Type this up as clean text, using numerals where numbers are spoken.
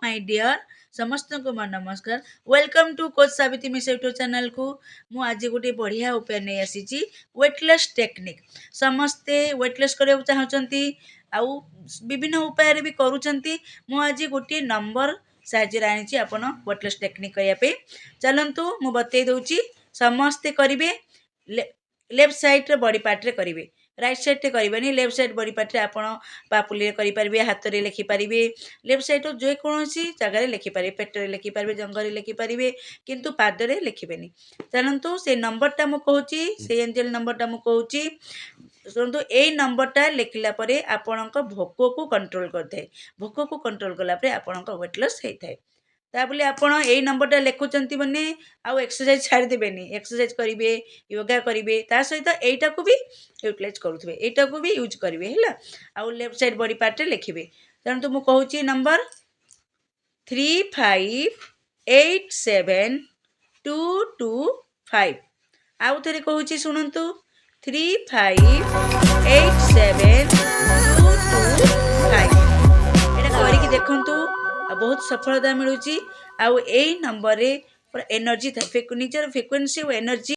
My dear समस्त को मोर नमस्कार। Welcome to coach Savitri miss YouTube channel को। मु आज गोटे बढ़िया उपाय नहीं आसी वेटलेस टेक्निक। समस्ते वेटलेस करने चाहते आउ विभिन्न उपाय भी करूँगी। मु आज गोटे नंबर साहाଯ୍य आनी आपण वेटलेस टेक्निक करने चलतु मु बतई दूची। समस्ते करेंगे लेफ्ट साइड बॉडी पार्ट रे करेंगे, राइट साइड रे करेंगे। लेफ्ट साइड बॉडी पार्ट रे आपण पापुली करेंगे, हाथ रे लिखिपारे, लेफ्ट साइड जेकोसी जगह लिखिपारे, पेटर लिखिपारे, जंगल लिखिपारे, किंतु पादरे लिखिबेनी। चलतु से नंबरटा मु कहूची, से एंजल नंबरटा मु कहूची। शुणु यही नंबरटा लिखला परे आपणक भोक को कंट्रोल करते। भोक को कंट्रोल कलापर आपणक वेट लॉस होता है। ताबले आपण यही नंबरटा लिखुचंती माने आउ एक्सरसाइज छाड़ी देबेनी। एक्सरसाइज करिवे, योगा करिवे, ता सहित एटा को भी यूटिलाइज करूथबे, एटा को भी यूज करिवे हैला। आउ लेफ्ट साइड बॉडी पार्ट रे लिखिबे। तन तो मु कहूची नंबर 35872225। आउ थरे कहूची सुनंतु 35872225। एटा करिक देखंतु बहुत सफलता मिलूची। आउ एई नंबर रे एनर्जी था निजर फ्रिक्वेंसी और एनर्जी